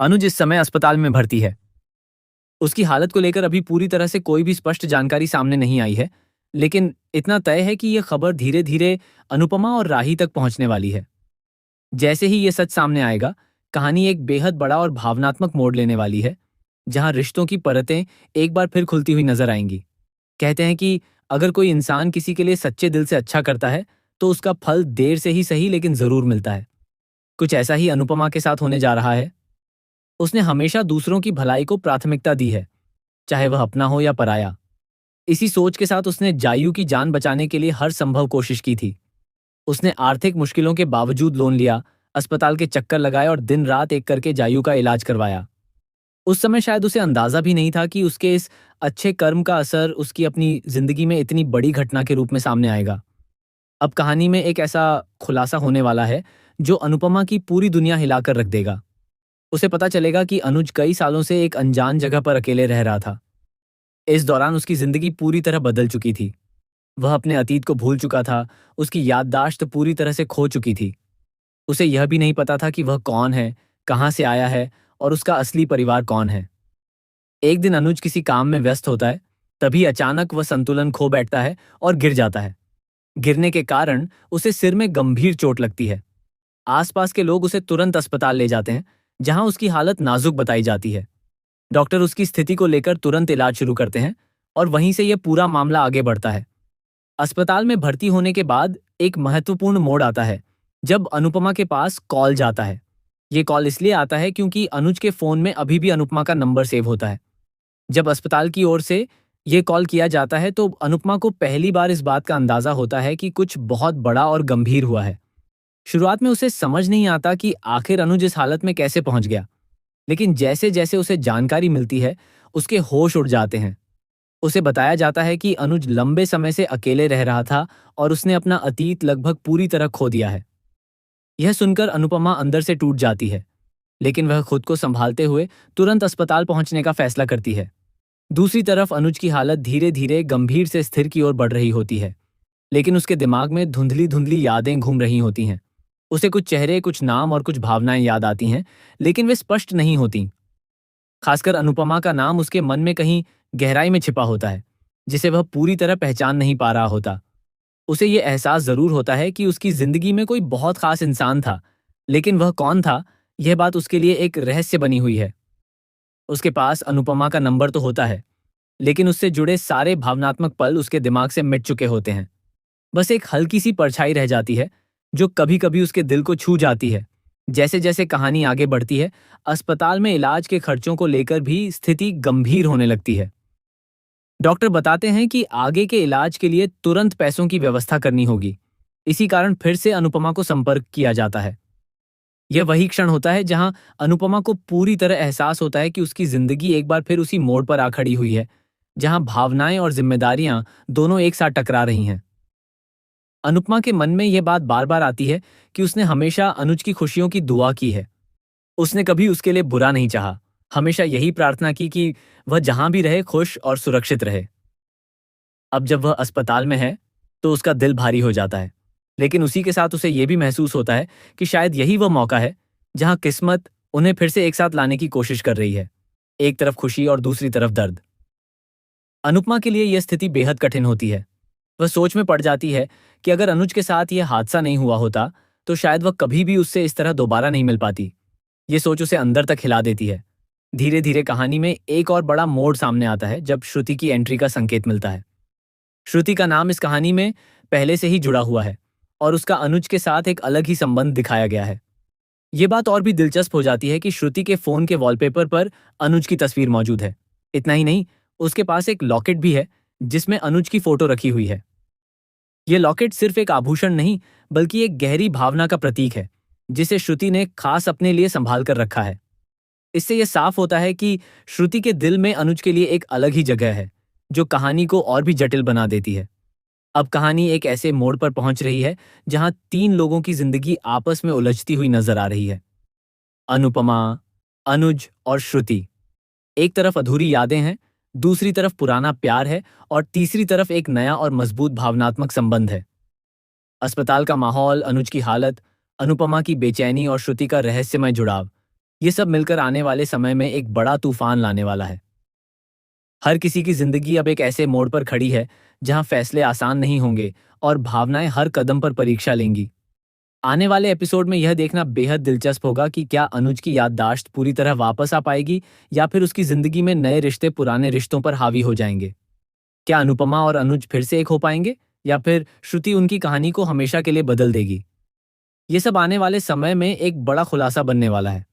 अनुज इस समय अस्पताल में भर्ती है। उसकी हालत को लेकर अभी पूरी तरह से कोई भी स्पष्ट जानकारी सामने नहीं आई है, लेकिन इतना तय है कि यह खबर धीरे धीरे अनुपमा और राही तक पहुंचने वाली है। जैसे ही ये सच सामने आएगा, कहानी एक बेहद बड़ा और भावनात्मक मोड़ लेने वाली है, जहां रिश्तों की परतें एक बार फिर खुलती हुई नजर आएंगी। कहते हैं कि अगर कोई इंसान किसी के लिए सच्चे दिल से अच्छा करता है, तो उसका फल देर से ही सही लेकिन जरूर मिलता है। कुछ ऐसा ही अनुपमा के साथ होने जा रहा है। उसने हमेशा दूसरों की भलाई को प्राथमिकता दी है, चाहे वह अपना हो या पराया। इसी सोच के साथ उसने जायू की जान बचाने के लिए हर संभव कोशिश की थी। उसने आर्थिक मुश्किलों के बावजूद लोन लिया, अस्पताल के चक्कर लगाए और दिन रात एक करके जायू का इलाज करवाया। उस समय शायद उसे अंदाजा भी नहीं था कि उसके इस अच्छे कर्म का असर उसकी अपनी जिंदगी में इतनी बड़ी घटना के रूप में सामने आएगा। अब कहानी में एक ऐसा खुलासा होने वाला है जो अनुपमा की पूरी दुनिया हिलाकर रख देगा। उसे पता चलेगा कि अनुज कई सालों से एक अनजान जगह पर अकेले रह रहा था। इस दौरान उसकी जिंदगी पूरी तरह बदल चुकी थी। वह अपने अतीत को भूल चुका था, उसकी याददाश्त पूरी तरह से खो चुकी थी। उसे यह भी नहीं पता था कि वह कौन है, कहाँ से आया है और उसका असली परिवार कौन है। एक दिन अनुज किसी काम में व्यस्त होता है, तभी अचानक वह संतुलन खो बैठता है और गिर जाता है। गिरने के कारण उसे सिर में गंभीर चोट लगती है। आसपास के लोग उसे तुरंत अस्पताल ले जाते हैं, जहां उसकी हालत नाजुक बताई जाती है। डॉक्टर उसकी स्थिति को लेकर तुरंत इलाज शुरू करते हैं और वहीं से यह पूरा मामला आगे बढ़ता है। अस्पताल में भर्ती होने के बाद एक महत्वपूर्ण मोड़ आता है, जब अनुपमा के पास कॉल जाता है। ये कॉल इसलिए आता है क्योंकि अनुज के फोन में अभी भी अनुपमा का नंबर सेव होता है। जब अस्पताल की ओर से ये कॉल किया जाता है तो अनुपमा को पहली बार इस बात का अंदाजा होता है कि कुछ बहुत बड़ा और गंभीर हुआ है। शुरुआत में उसे समझ नहीं आता कि आखिर अनुज इस हालत में कैसे पहुंच गया, लेकिन जैसे जैसे उसे जानकारी मिलती है, उसके होश उड़ जाते हैं। उसे बताया जाता है कि अनुज लंबे समय से अकेले रह रहा था और उसने अपना अतीत लगभग पूरी तरह खो दिया है। यह सुनकर अनुपमा अंदर से टूट जाती है, लेकिन वह खुद को संभालते हुए तुरंत अस्पताल पहुंचने का फैसला करती है। दूसरी तरफ अनुज की हालत धीरे धीरे गंभीर से स्थिर की ओर बढ़ रही होती है, लेकिन उसके दिमाग में धुंधली धुंधली यादें घूम रही होती हैं। उसे कुछ चेहरे, कुछ नाम और कुछ भावनाएं याद आती हैं, लेकिन वे स्पष्ट नहीं होती। खासकर अनुपमा का नाम उसके मन में कहीं गहराई में छिपा होता है, जिसे वह पूरी तरह पहचान नहीं पा रहा होता। उसे ये एहसास जरूर होता है कि उसकी जिंदगी में कोई बहुत खास इंसान था, लेकिन वह कौन था, यह बात उसके लिए एक रहस्य बनी हुई है। उसके पास अनुपमा का नंबर तो होता है, लेकिन उससे जुड़े सारे भावनात्मक पल उसके दिमाग से मिट चुके होते हैं। बस एक हल्की सी परछाई रह जाती है, जो कभी कभी उसके दिल को छू जाती है। जैसे जैसे कहानी आगे बढ़ती है, अस्पताल में इलाज के खर्चों को लेकर भी स्थिति गंभीर होने लगती है। डॉक्टर बताते हैं कि आगे के इलाज के लिए तुरंत पैसों की व्यवस्था करनी होगी। इसी कारण फिर से अनुपमा को संपर्क किया जाता है। यह वही क्षण होता है जहां अनुपमा को पूरी तरह एहसास होता है कि उसकी जिंदगी एक बार फिर उसी मोड़ पर आ खड़ी हुई है, जहां भावनाएं और जिम्मेदारियां दोनों एक साथ टकरा रही हैं। अनुपमा के मन में यह बात बार बार आती है कि उसने हमेशा अनुज की खुशियों की दुआ की है। उसने कभी उसके लिए बुरा नहीं चाहा, हमेशा यही प्रार्थना की कि वह जहां भी रहे खुश और सुरक्षित रहे। अब जब वह अस्पताल में है, तो उसका दिल भारी हो जाता है, लेकिन उसी के साथ उसे यह भी महसूस होता है कि शायद यही वह मौका है जहां किस्मत उन्हें फिर से एक साथ लाने की कोशिश कर रही है। एक तरफ खुशी और दूसरी तरफ दर्द। अनुपमा के लिए यह स्थिति बेहद कठिन होती है। वह सोच में पड़ जाती है कि अगर अनुज के साथ यह हादसा नहीं हुआ होता, तो शायद वह कभी भी उससे इस तरह दोबारा नहीं मिल पाती। ये सोच उसे अंदर तक हिला देती है। धीरे धीरे कहानी में एक और बड़ा मोड़ सामने आता है जब श्रुति की एंट्री का संकेत मिलता है। श्रुति का नाम इस कहानी में पहले से ही जुड़ा हुआ है और उसका अनुज के साथ एक अलग ही संबंध दिखाया गया है। ये बात और भी दिलचस्प हो जाती है कि श्रुति के फोन के वॉलपेपर पर अनुज की तस्वीर मौजूद है। इतना ही नहीं, उसके पास एक लॉकेट भी है जिसमें अनुज की फोटो रखी हुई है। ये लॉकेट सिर्फ एक आभूषण नहीं, बल्कि एक गहरी भावना का प्रतीक है, जिसे श्रुति ने खास अपने लिए संभाल कर रखा है। इससे यह साफ होता है कि श्रुति के दिल में अनुज के लिए एक अलग ही जगह है, जो कहानी को और भी जटिल बना देती है। अब कहानी एक ऐसे मोड़ पर पहुंच रही है जहां तीन लोगों की जिंदगी आपस में उलझती हुई नजर आ रही है। अनुपमा, अनुज और श्रुति। एक तरफ अधूरी यादें हैं, दूसरी तरफ पुराना प्यार है और तीसरी तरफ एक नया और मजबूत भावनात्मक संबंध है। अस्पताल का माहौल, अनुज की हालत, अनुपमा की बेचैनी और श्रुति का रहस्यमय जुड़ाव, ये सब मिलकर आने वाले समय में एक बड़ा तूफान लाने वाला है। हर किसी की जिंदगी अब एक ऐसे मोड़ पर खड़ी है जहां फैसले आसान नहीं होंगे और भावनाएं हर कदम पर परीक्षा लेंगी। आने वाले एपिसोड में यह देखना बेहद दिलचस्प होगा कि क्या अनुज की याददाश्त पूरी तरह वापस आ पाएगी या फिर उसकी जिंदगी में नए रिश्ते पुराने रिश्तों पर हावी हो जाएंगे। क्या अनुपमा और अनुज फिर से एक हो पाएंगे या फिर श्रुति उनकी कहानी को हमेशा के लिए बदल देगी। ये सब आने वाले समय में एक बड़ा खुलासा बनने वाला है।